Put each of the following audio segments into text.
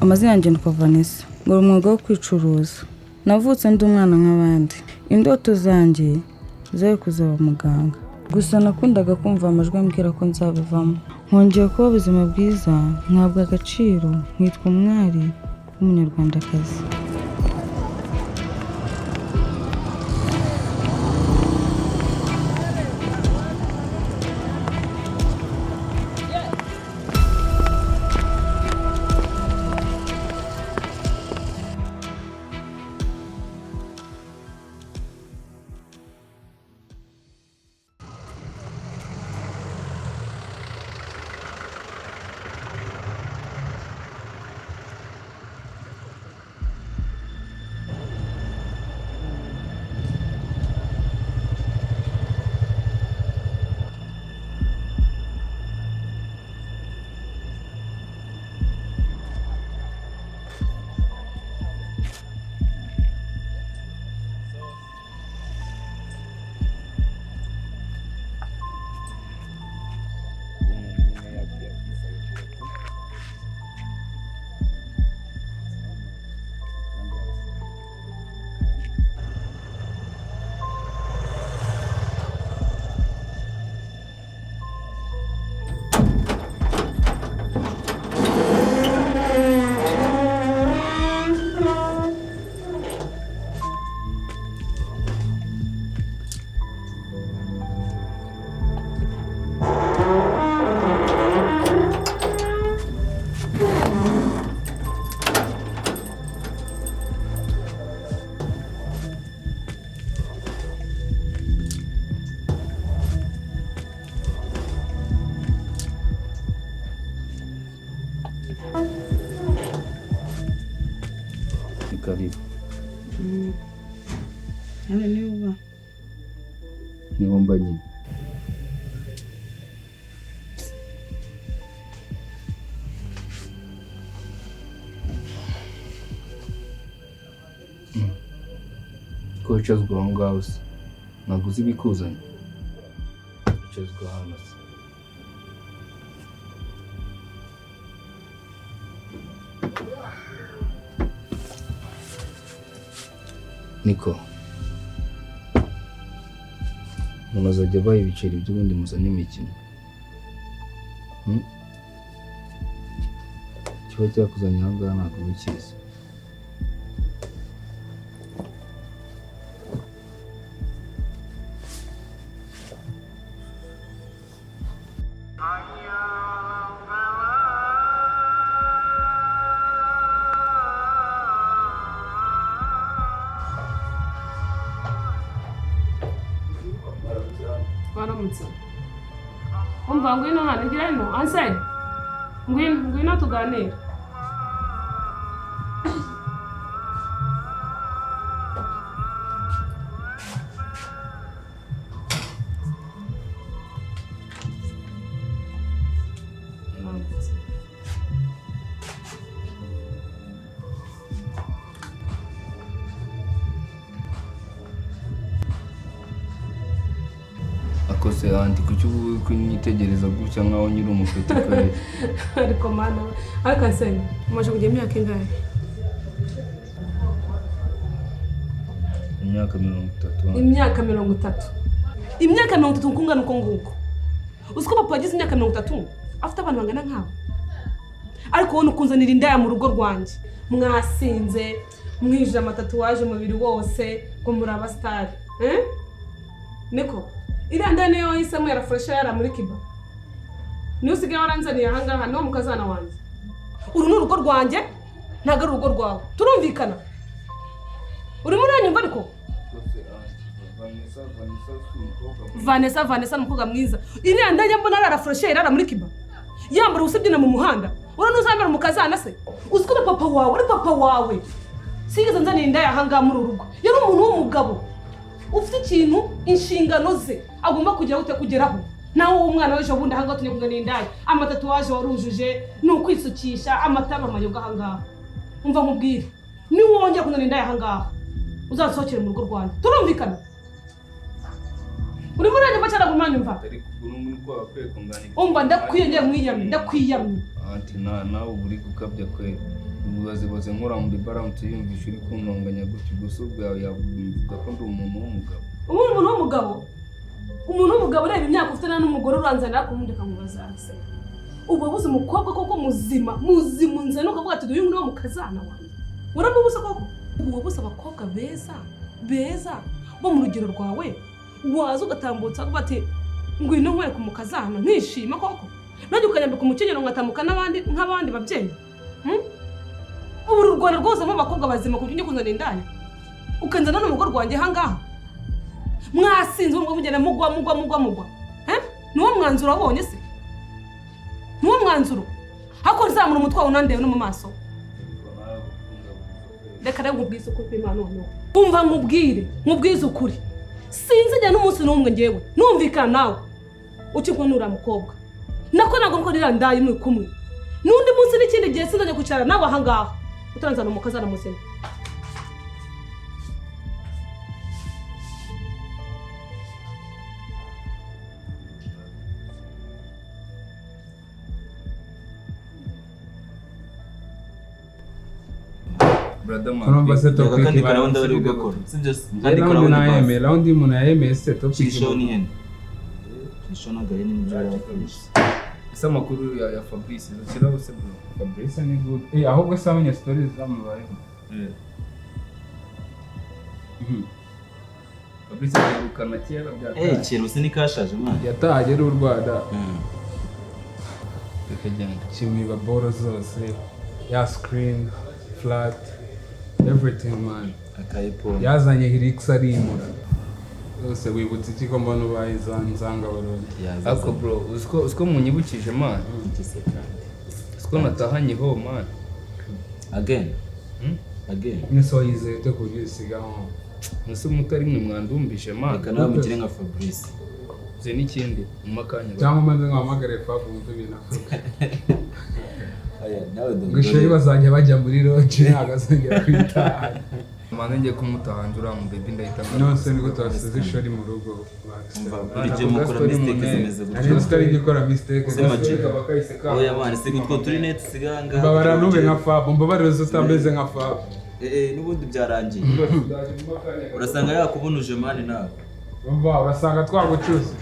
amazina yanjye ni Vanessa ngora umwuga wo kwicuruza navutse ndi umwana nk'abandi indoto zanjye zari kuzaba muganga gusa nakundaga kumva amajwi ambwira ko nzabivamo nkongeye kuba ubuzima bwiza nkabwa agaciro nkitwa umwari w'umunyarwandakazi. Karibu. Hano ni uba. Ni womba nyine. Ko wicazwa aho ngaho se ntabwo uzi ibikuzanye wicazwa hano se. Niko umuntu azajya abaha ibiceri by'ubundi muzana imikino kiba cyakuzanye aha ngaha ntabwo ubikizi. Waramutse. Umva ngwino hano ngira hano ansay. Ngwino tuganira. Akose andi kuki ubu kunyitegereza gutya nkaho nyiri umufete kare. Ariko mana akansay umaje kujya imyaka ingahe? Imyaka 30. Imyaka 30. Imyaka 30 kungana uko nguko. Uziko papa yagize imyaka 30 afite abantu bangana nkabo. Ariko wowe ukunzanira indaya mu rugo rwanjye. Mwasinze mwije amatatuwaje mubiri wose ngo muri abastar. Niko iranda niyo yisamwe yarafresha yara muri kiba. Ni usigaye waranzaniye aha ngaha no mukazana wanjye. Uru ni urugo rwanjye ntago ari urugo rwawe. Turumvikana. Uri muri anyumva ariko? Vanessa mukobwa mwiza. Iranda njye mbona yarafresha yara muri kiba. Yambara usibyina mu muhanda. Ura nuzambara mukazana se. Uziko papa wawe ari papa wawe. Sigeze nzaniye indaya aha ngaha muri urugo. Yari umuntu w'umugabo. Ufite ikintu inshingano ze agomba kujya ute kugeraho. Nawe umwana weje bundi hanga tunye kungana indaya amatatuwaje warujuje no kwisukisha amataba amayoga hanga. Umva nkubwire ni wongeye kungana indaya hanga uzasohokere mu rugo rwanjye. Turumvikana? Uri muri anje bacara kumanyumva? Umva ndakwiyenge mwiyamye ndakwiyamye. Anti nawe uri gukabya kweli. ubaze nkora mu bibaramutse yumvisha uri kuntonganya gutyo gusa ubwawe yavuga ko ndi umuntu w'umugabo. Umuntu w'umugabo? Umuntu w'umugabo ureba imyaka ufite n'umugore uranzanira kumundeka mubaza se. Ubu wabuze umukobwa koko muzima nze no kuvuga ati duyu nguri wo mukazana wanjye. Uramubuza koko? Ubu wabuze abakobwa beza bo mu rugero rwawe. Waza ugatambutsa kuvuga ati ngwino nkwereka umukazana nkishima koko. Nanjye ukanyambika umukenyero ngatambuka nk'abandi babyeyi. Ubu u Rwanda rwose mu bakobwa bazima kujya kuzana indaya. Ukanzana n'umugore wanjye hangaha. Mwasinze ngo mugenda mugwa. Nuwo mwanzuro wabonye se? Nuwo mwanzuro? Hako nzamura umutwe wawe unandewe no mu maso. Reka rero nkubwize ukuri kw'Imana noneho. Umva nkubwize ukuri. Sinzijya n'umunsi n'umwe ngewe. Numvikana nawe. Ukigwa nura mukobwa. Nako ntabwo nko ndaya muri kumwe. N'undi munsi n'ikindi gihe sinzajya kwicara nawe ahangaha. Utanzana umukazana muzima. Urumva se topic kandi karabanda bari gukora sibyo kandi karabanda raundi umuntu yayemeye se topic Kishona gari ni njara isa makuru ya Fabrice zikiraho se bro. Fabrice ni good ahubwo se abanya stories zamubayeho Fabrice yarukana kera byataye kintu se ni kashaje man yataye ru Rwanda bikagenda chimiba boro zose ya screen flat everything man akayipo yazanye hirix arimura yose wibutse iki ko mbona ubayizanzanga barone ako bro usko munyibukije man usko natahanye ho man again niso yizete kujisigaho nese mutari mwe mwandumbije man kana mukire nka Fabrice ze n'ikindi mu makanya cyangwa maze nkamagare Fabu mu bina Gisheri bazajya bajya muri lodge agasengera kwitaha. Mane ngiye kumutahanjura mu baby ndahitanga. Nose niko twasize ishori mu rugo. Ije mukora mistake zimeze gutyo. Ari tutari gikora mistake. Oya mane siko two turi net siganga. Babara nube nka Fabu, mbabarira utameze nka Fabu. Nubundi byarangiye. Urasanga yakubunuje mane nawe. Umva urasanga twagucuze.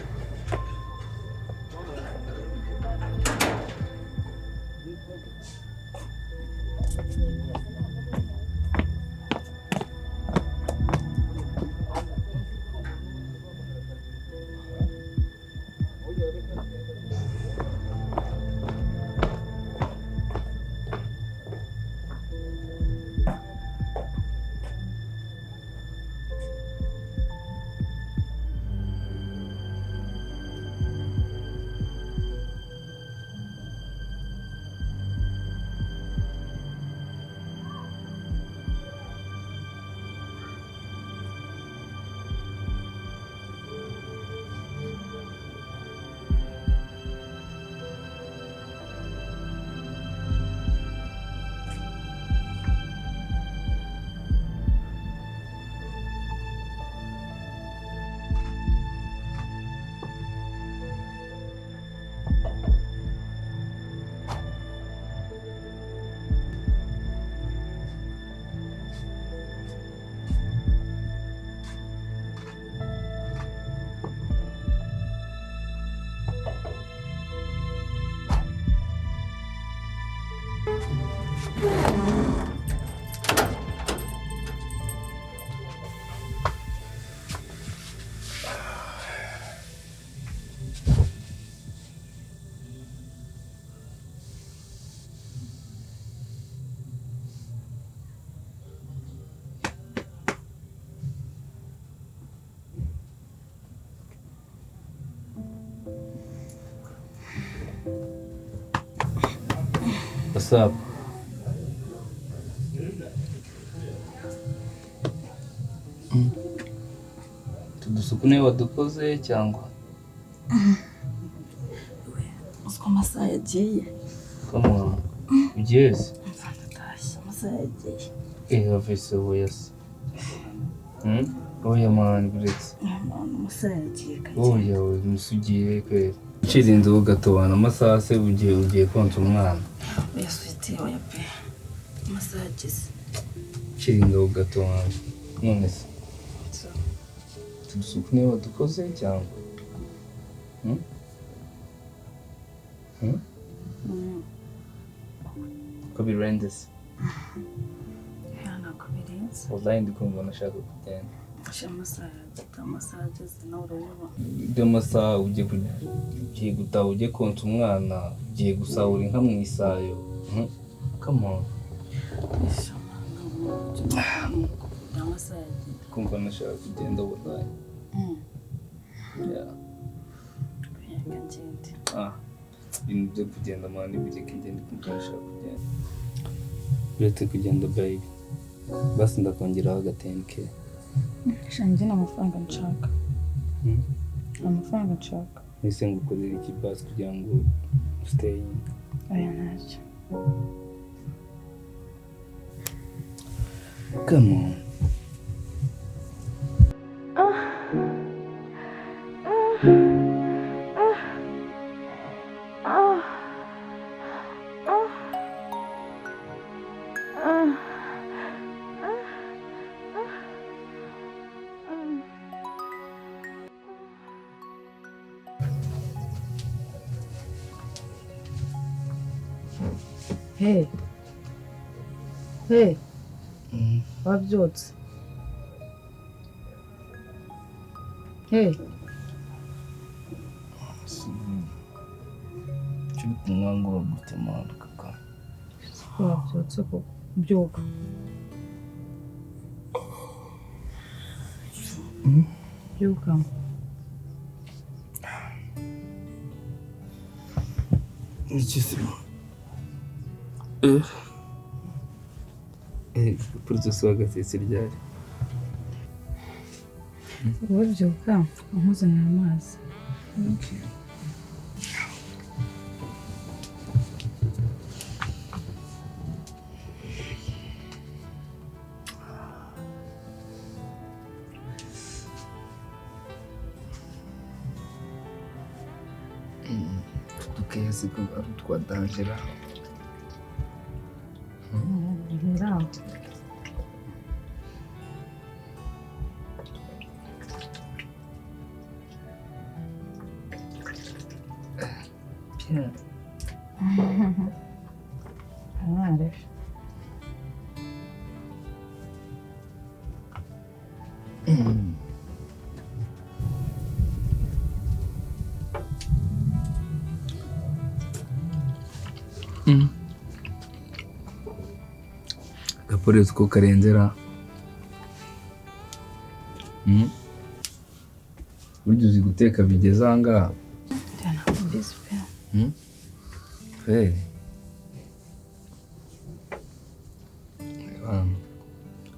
What's up? Tudusuku niwe wadukoze cyangwa? Usko amasaha yagiye. Come on. Yes. Ndatashye amasaha yagiye. Avise woyas. Oya man, biretse. Amasaha yagiye kaje. Oya we musugiye kwe. Cirinze ugatobana amasaha se ugiye konsa umwana. Oya switi oya pe. Massages. Chiringa gato wawe. None se. Tudusuku niba dukoze cyangwa? Ko birenze se. Yana kubirenze. Wallahi ndikumva nashaka kugenda. Massages nawe ureba. Ibyo masaha ugiye gutaha ugiye konsa umwana ugiye gusahura inka mu isayo. Come on. Kumva nashaka kugenda wallahi. Yeah. Ibintu byo kugenda mani bijye kigenda kumva nashaka kugenda. Uretse kugenda baby. Basi ndakongeraho agatenke. Shanjye n'amafaranga nshaka. Amafaranga nshaka. Nise ngukorera iki basi kugira ngo stay. Aya ntacyo. Come on. Hey. Hey. Wabyutse. Hey. Cyuko mwangura gutemana kaka. Wabyutse ko byuka. Byuka. Niki Purzo swaga sisi ryari. Wowe byuka umuzanira amazi. Tukese ko ari twadangera. Bravo. Bien. Arif. Gapolisi ko karenzera. Buryo uzi guteka bigeze ahangaha. Cyane kubise pe. Hey.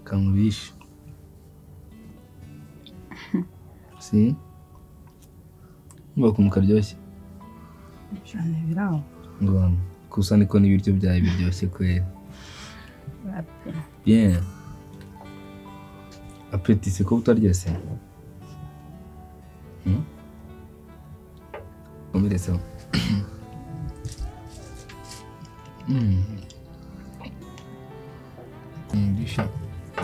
Kamubisha. Si? Ngo kumukaryoshye. Cyane biraho. Ngo kusa niko n'ibiryo byawe biryoshye kwera. Bien. Appétit c'est quoi utarya se? Komire se.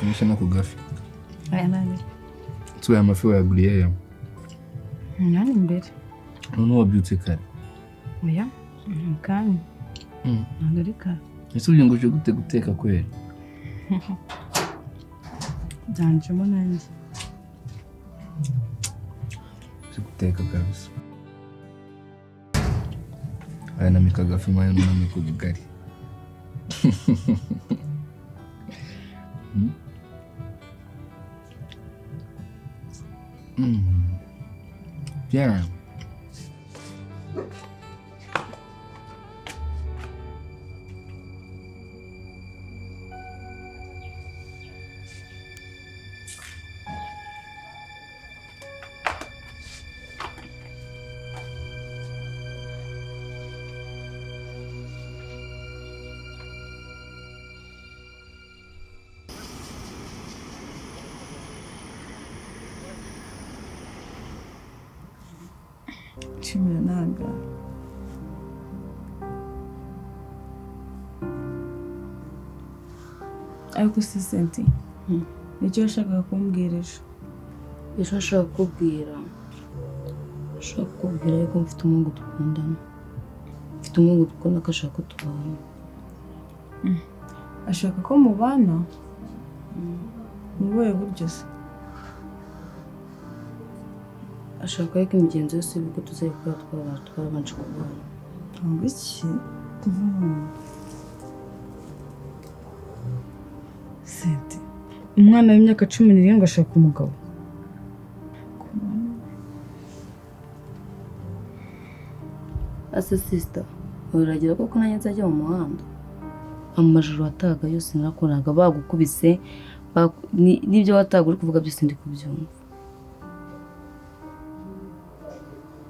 Bisha no kugafi. Aya nani? Tsuya amafi wayaguriye yo. Nani mbere. None wabyutse kare. Oya. Kandi. Ngarika. Ese ugiye ngo uje guteka kwera. Byanjemo nanjye. Uzi guteka kabisa. Aya namika gafi mayo namika ubugari. Bien. Chimenanga. ariko si senti nicyo yashakaga kumbwira ejo. ejo ashaka kukubwira yuko mfite umuhungu dukundana, mfite umuhungu dukunda ko ashaka ko tubana. Ashaka ko mubana mu buhe buryo se? ashaka ko imigenzo yose y'uko tuzayikora twarabanje kubana. Ngo iki? Senti, umwana w'imyaka 17 ashaka umugabo. ase sister uragira koko nanjye nzajya mu muhanda? Amajoro wataga yose narakoraga bagukubise n'ibyo wataga uri kuvuga byose ndi kubyumva.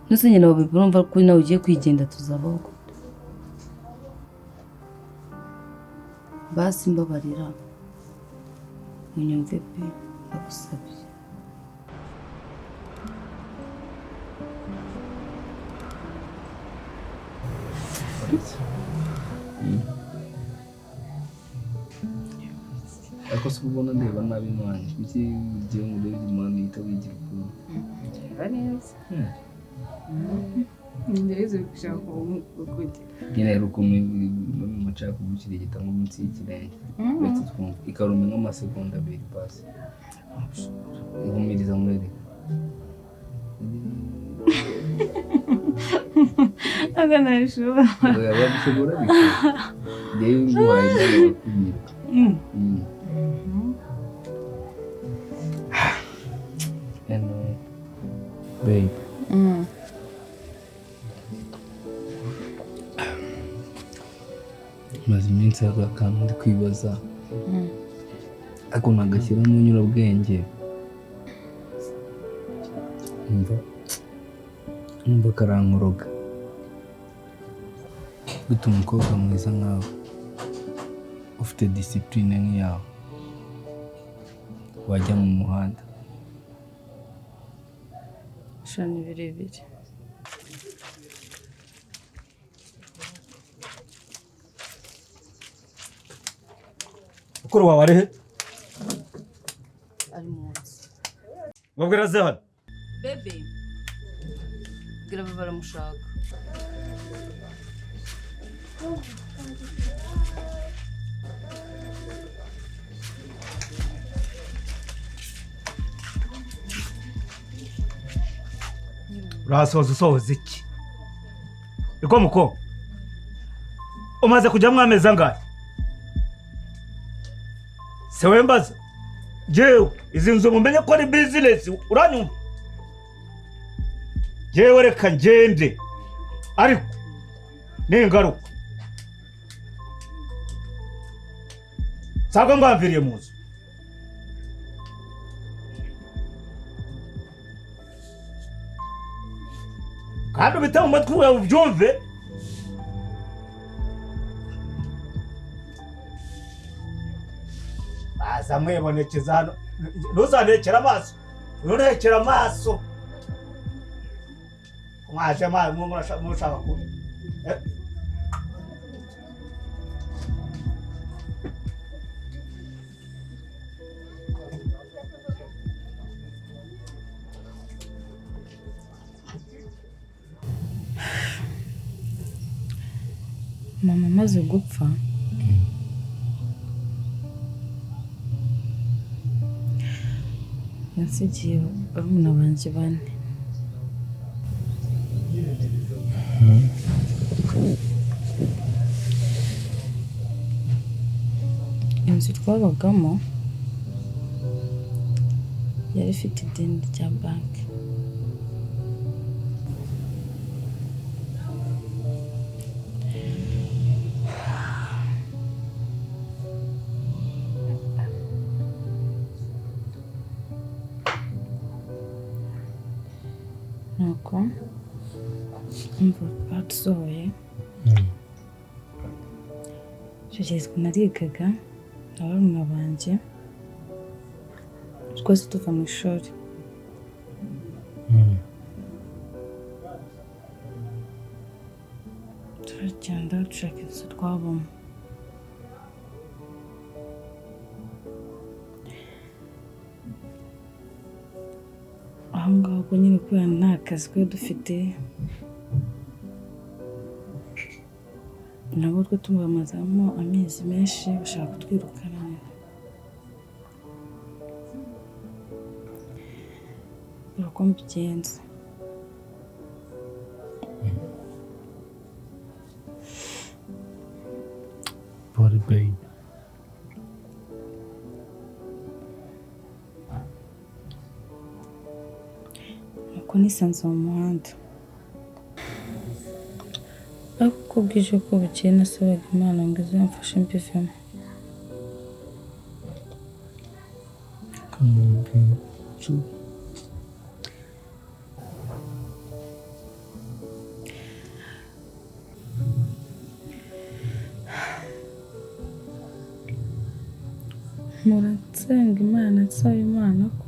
Nuse nyina wawe urumva ko nawe ugiye kwigenda tuzabaho gute? Basi mbabarira unyumve pe ndagusabye. ariko se ubona ndeba nabi mwana kuki ugiye mu rero imana yita wigira ukuntu Ndeze gushaka ukujya. nyine rero ukuntu muca kugushyira igitabo munsi y'ikirenge ndetse twumva ikaruma nk'amasegonda 2 pasi ihumiriza mwere Aga nashobora. Yabishobora bike rero nguhaye n'abakubwira babe maze iminsi y'akantu ndi kwibaza ako nagashyiramo nyurabwenge umva karankoroga gute umukobwa mwiza nkawe ufite discipline nk'iyawe wajya mu muhanda Shani birebire. Mukuru wawe ari he? Ari munsi. Babwira ze hano. Bebe gira baramushaka. Urasoza usohoza iki? Iko muko umaze kujya mwameza ngahe? Sewe mbaza jewe izi nzu mumenye ko ari business uranyumva? Jewe reka ngende ariko n'ingaruka saga ngwamviriye mu nzu. Kandi ubite mu matwi wawe ubyumve. Baza mwibonekeza hano. Ntuzanekera amaso. Nturekera amaso. Mwaje mushaka ku. Mama amaze gupfa yansigiye barumuna banjye 4. Inzu twabagamo yari ifite ideni rya banki. Nuko umva batusohoye tugezwe narigaga n'abarumuna banjye twese tuva mu ishuri turagenda dushaka inzu twabamo ariko nyine kubera nta kazi twari dufite nabo twe tumamazamo amezi menshi bashaka kutwirukana uko mbigenza Body babe. nuko nisanze mu muhanda ariko uko bwije uko bukeye nasabaga Imana ngo izamfashe mbivemo. Muratsenga Imana nsaba Imana ko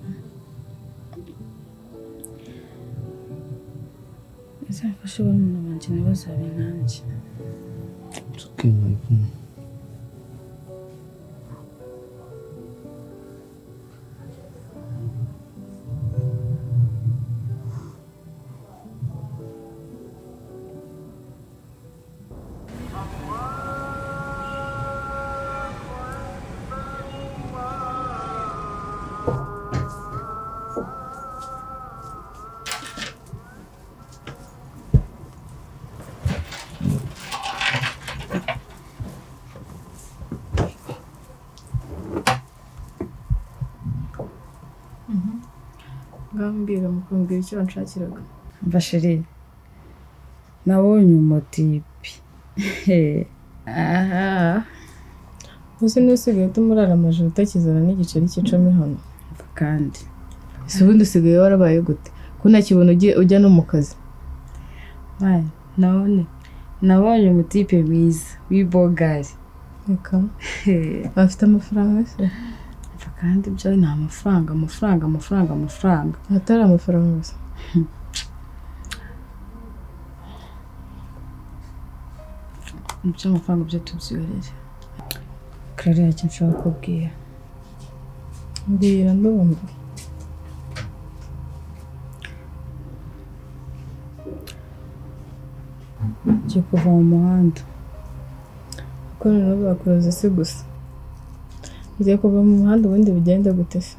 izamfashe barumuna banjye ntibazabe nanjye. It's okay, my friend. Ngambira mukumbira icyo nshakiraga. Mva sheri nabonye umutipi Aha. Uzi n'usigaye tumurara amajoro utakizana n'igiceri cy'icumi hano. kandi Ese ubundi usigaye warabaye gute? Ko ntakibona ujya no mu kazi. nabonye umutipe mwiza w'ibogari. Reka. Afite amafaranga se? Kandi ibyo ni amafaranga. Atari amafaranga gusa. Ibyo amafaranga byo tubyiyorere. Kare icyo nshaka kubwira. Mbwira ndumva. Ngiye kuva mu muhanda. Ko noneho bakuroze se gusa. Ugiye kuva mu muhanda ubundi bigenda gute se?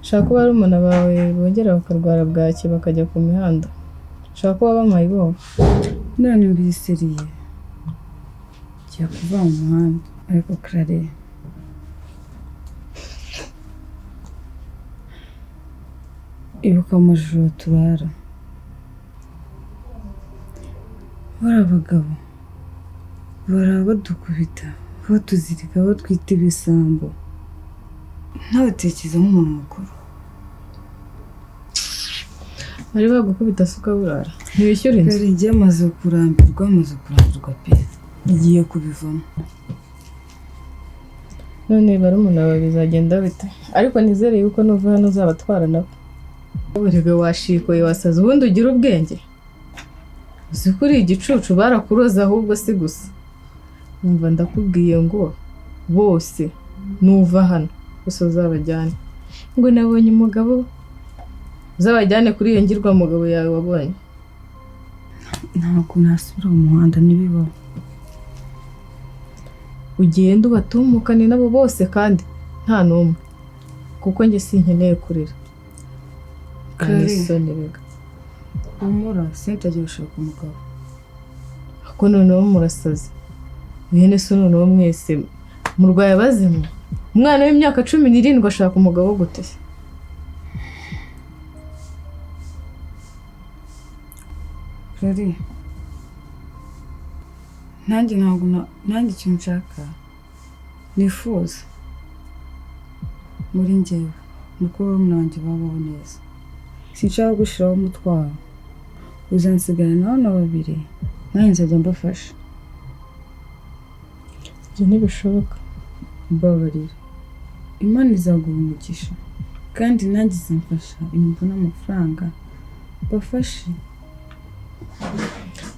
Shaka kuba ari umuntu bawe bongera bakarwara bwaki bakajya ku mihanda. Shaka kuba bamaye bo. None mbisiriye. Ngiye kuva mu muhanda ariko Kare ibuka amajoro turara. Bari abagabo barabadukubita batuzirika batwita ibisambo. Ntabatekereza nk'umuntu mukuru. Bari bagukubita suka burara. Ntibishyura inzu. Kare ngiye maze kurambirwa pe. Igiye kubivamo. None bari umuntu wawe bizagenda bite? Ariko nizere yuko nuva hano uzabatwara nabo. Urega washikoye wasaze ubundi ugira ubwenge. Uzi kuri igicucu barakuroza ahubwo si gusa. Umva ndakubwiye ngo bose nuva hano gusa uzabajyane. Ngo nabonye umugabo uzabajyane kuri iyo ngirwa mugabo yawe wabonye. Ntabwo nasubira mu muhanda nibibaho. Ugenda ubatumukane nabo bose kandi nta numwe. Kuko njye sinkeneye kurira. Kare Soneraga. umura sintagiye gushaka umugabo. Ako noneho murasaze. Bene so noneho mwese murwaye bazimu. Umwana w'imyaka 17 ashaka umugabo gute? Kare nanjye ikintu nshaka nifuza muri njyewe nuko barumuna banjye babaho neza. Sinshaka gushiraho umutwaro. Uzansigara n'abana babiri nanjye nzajya mbafasha. Ibyo ntibishoboka. Mbabarira. Imana izaguha umugisha kandi nanjye izamfasha imbona amafaranga bafashe.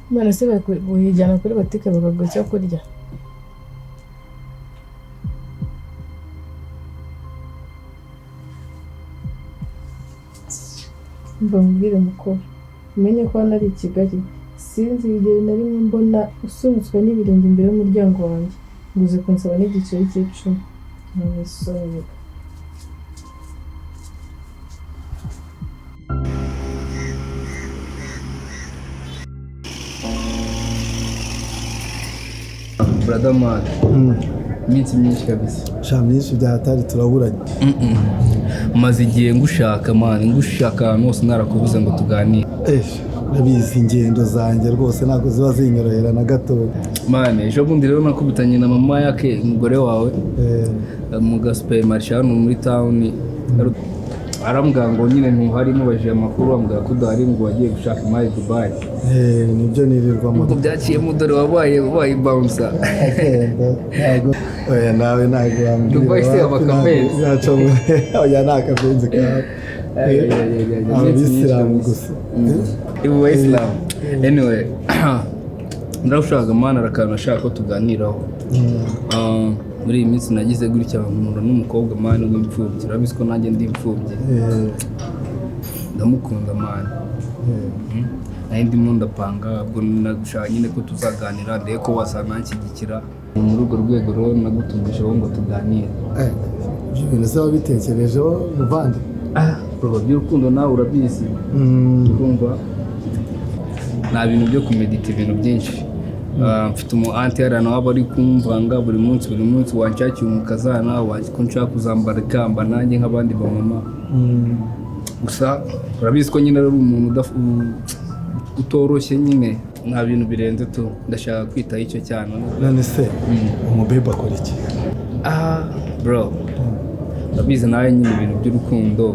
Imana se bakujyana kuri botike bakaguha icyo kurya. mva mubwire mukobwa umenye ko hano ari i Kigali sinzi igihe na rimwe mbona usunitswe n'ibirenge imbere y'umuryango wanjye nguze kunsaba n'igiceri cy'icumi n'umusore brother man iminsi myinshi kabisa sha myinshi byahatari turaburanye maze igihe ngushaka man ngushaka ahantu hose narakubuze ngo tuganire urabizi ingendo zanjye rwose ntabwo ziba zinyorohera na gatoya man ejo bundi rero nakubitanye na mama yake umugore wawe mu gasuperimarishe hano muri town arambwira ngo nyine ntuhari mubajije amakuru ambwira ko udahari ngo wagiye gushaka imari Dubai nibyo nirirwamo ubwo byaciyemo dore wabaye bouncer oya nawe ntabwo wambwira Dubai se abakabenzi oya nta kabenzi kawe abisilamu gusa ibu Islam anyway ndarushaka mana arakana ashaka ko tuganiraho muri iyi minsi nagize gutya nkunda n'umukobwa man w'imfubyi urabizi ko nanjye ndi imfubyi ndamukunda man nayo ndimo ndapanga ubwo nagushaka nyine ko tuzaganira ndebe ko wasananshyigikira muri urwo rwego rero nagutumijeho ngo tuganire ibyo bintu se wabitekerejeho muvande bro by'urukundo nawe urabizi urumva nta bintu byo kumedita ibintu byinshi mfite umu anti yarana waba ari kumvanga buri munsi wanshakiye umukazana ko nshaka kuzambara ikamba nanjye nk'abandi bamama gusa urabizi ko nyine ari umuntu utoroshye nyine nta bintu birenze tu ndashaka kwitaho icyo cyane none se umubebe akora iki bro urabizi nawe nyine ibintu by'urukundo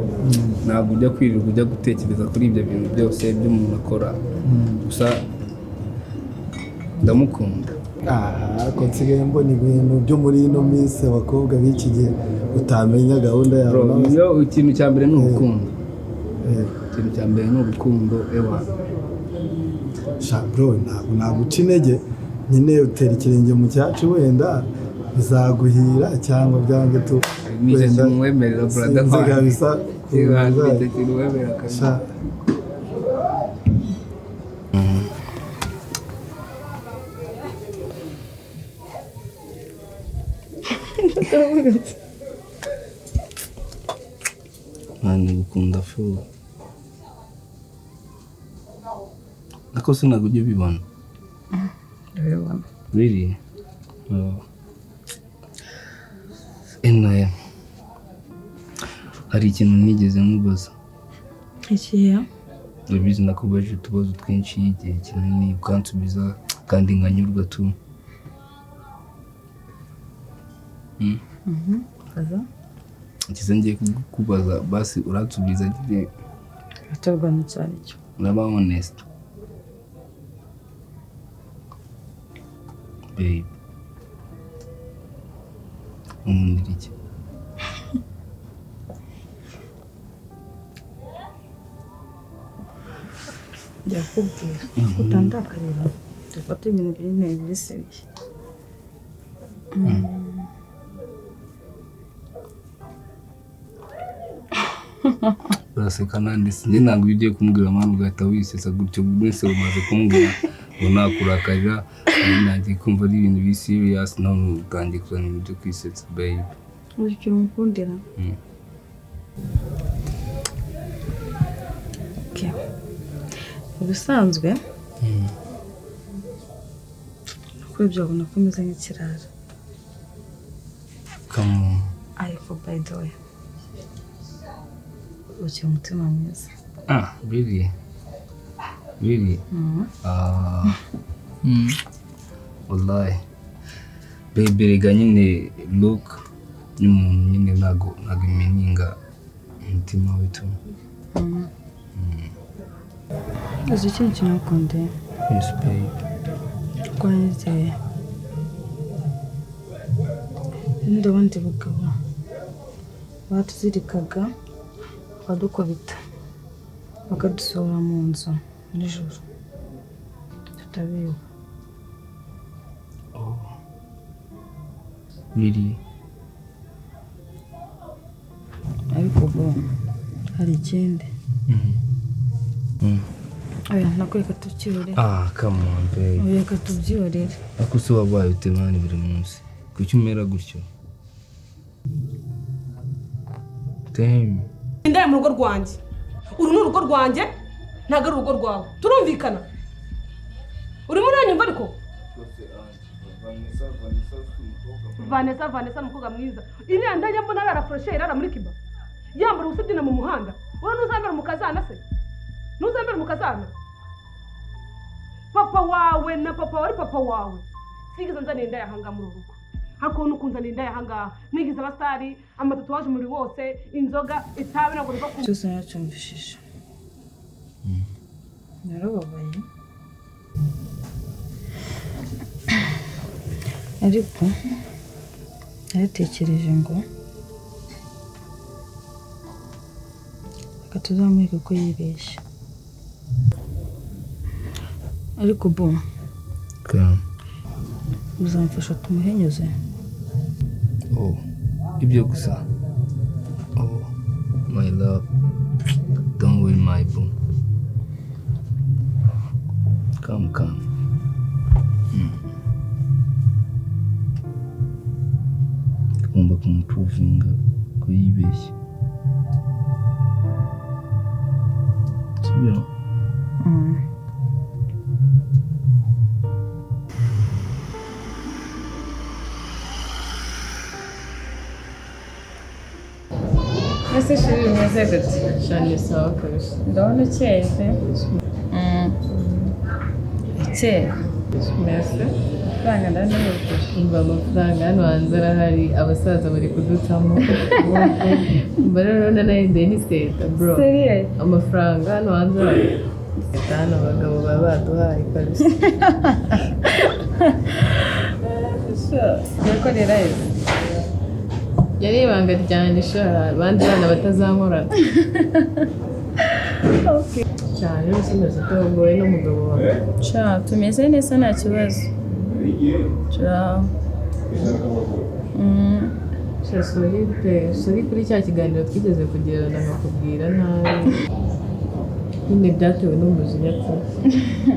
ntabwo ujya kwirirwa ujya gutekereza kuri ibyo bintu byose by'umuntu akora gusa ndamukunda ko nsigaye mbona ibintu byo muri ino minsi abakobwa b'iki gihe utamenya gahunda yawe ikintu cya mbere ni urukundo ikintu cya mbere ni urukundo ewa bro ntabwo naguca intege nyine utera ikirenge mu cyacu wenda bizaguhira cyangwa byange tu wenda mwemerera brother nziga bisa kumwemerera kabisa Mani gukunda fu ako sinago ujya ubibona ndabibona really enoye hari ikintu nigeze nkubaza ikihe urabizi nakubajije utubazo twinshi igihe kinini ukansubiza kandi nkanyurwa tu Ngize ngiye kukubaza basi uransubiza nyine atarwana cyane cyo naba honest babe umuntu iki yakubwira utandakarira dufate ibintu biri bisebye uraseka nandi sinjye ntabwo iyo ugiye kumubwira amahanga ugahita wisetsa gutyo wese umaze kumubwira ngo nakurakarira nanjye kumva ari ibintu biri serious nawe utangiye kuzana ibintu byo kwisetsa babe icyo umukundira ubusanzwe kuri ibyo abona ko umeze nk'ikirara ariko by the way ugira umutima mwiza really wallahi babe rega nyine look n'umuntu nyine ntago imeninga umutima we tu uzi ikintu kinakundeye yes babe twanyizeye n'undi abandi bagabo batuzirikaga badukubita bakadusohora mu nzu nijoro tutabiba really ariko ubu hari ikindi oya nakwereka tubyihorere. Come on babe. Oya reka tubyihorere. Ako se wabaye ute mani buri munsi kuki umera gutyo? Damn. Nindaya mu rugo rwanjye. Uru ni urugo rwanjye ntabwo ari urugo rwawe. Turumvikana? Urimo uranyumva ariko? Vanessa umukobwa mwiza. Iriya ndaya mbona arafurashe irara muri kiba. Yambara ubusibyina mu muhanda. Ura ntuzambara umukazana se? Ntuzambara umukazana? Papa wawe na papa wari papa wawe. Sigeze nzana Nindaya hanga mu rugo. Hako nukunza Nindaya hanga. Mwigize abastari, amatatuwaje muri wose, inzoga, itabi nako riva ku. Cyose nacumvishije. Narababaye. Ariko naratekereje ngo reka tuzamwereke ko yibeshye. Ariko bo uzamfasha tumuhenyuze. Ibyo gusa. My love, don't worry my boo. Come. Tugomba kumuprovinga ko yibeshye. Sibyo? Ese shuri bimeze gute? Shani sawa kabisa. Ndabona ukeye pe. Ukeye? Mbese? Amafaranga ndanibuka. Umva amafaranga hano hanze arahari abasaza bari kuducamo. Mba rero nanahinduye n'iseta bro. Seriye? Amafaranga hano hanze arahari. Hano abagabo baba baduhaye kabisa. Yakorera he? Yari ibanga ryanjye sha abandi bana batazankorana. Okay. Cyane rwose meze wowe n'umugabo wawe. Cha tumeze neza nta kibazo. Cha. Sorry kuri cya kiganiro twigeze kugirana nkakubwira nabi. Nyine byatewe n'umujinya pe.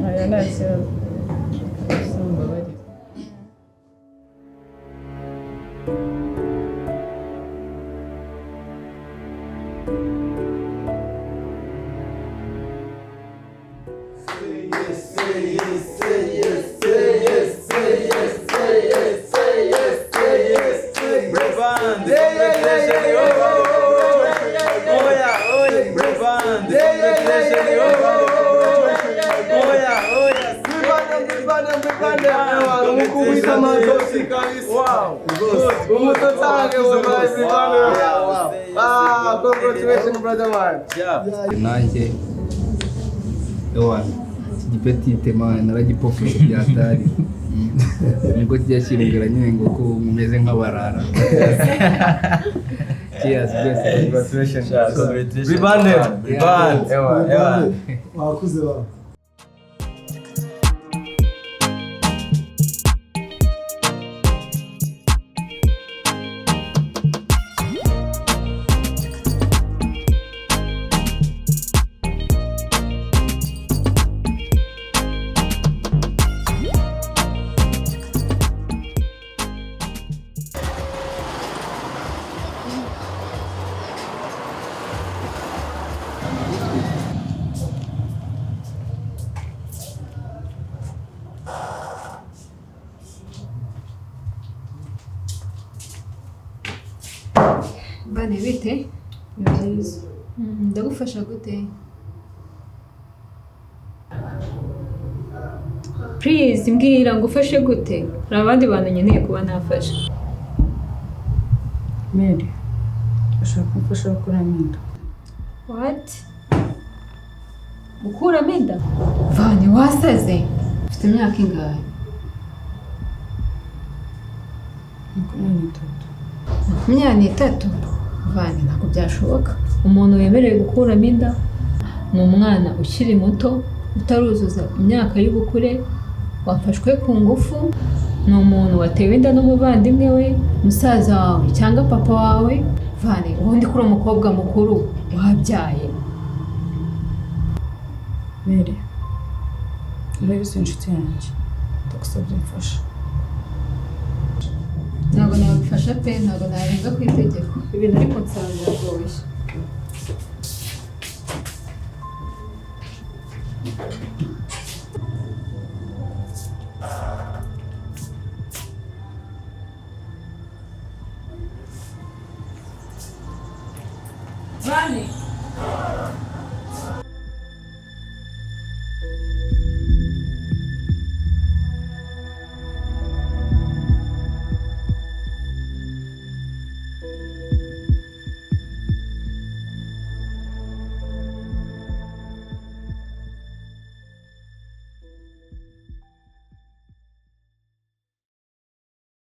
Aya nta kibazo. Mbabarira. Congratulations, brother man. Nanjye iki gipetite man naragipofishe byatari. Niko cyashyirungera nyine ngo ko mumeze nk'abarara. Cheers, congratulations. Riband. Wakuze wa. Bane bite? Nziza. Ndagufasha gute? Please mbwira ngo ufashe gute? Hari abandi bantu nkeneye kuba nafasha. Mary, ushaka kumfasha gukuramo inda? What? Gukuramo inda? Vani wasaze? Ufite imyaka ingahe? 23. Vani ntabwo byashoboka. Umuntu wemerewe gukuramo inda ni umwana ukiri muto utaruzuza imyaka y'ubukure wafashwe ku ngufu, ni umuntu watewe inda n'umuvandimwe we, musaza wawe cyangwa papa wawe. Vani ubundi kuri umukobwa mukuru wabyaye. Mary, urabizi inshuti yanjye ndagusabye mfasha. ntabwo nabifasha pe ntabwo narenga ku itegeko ibintu ariko nsaba biragoye.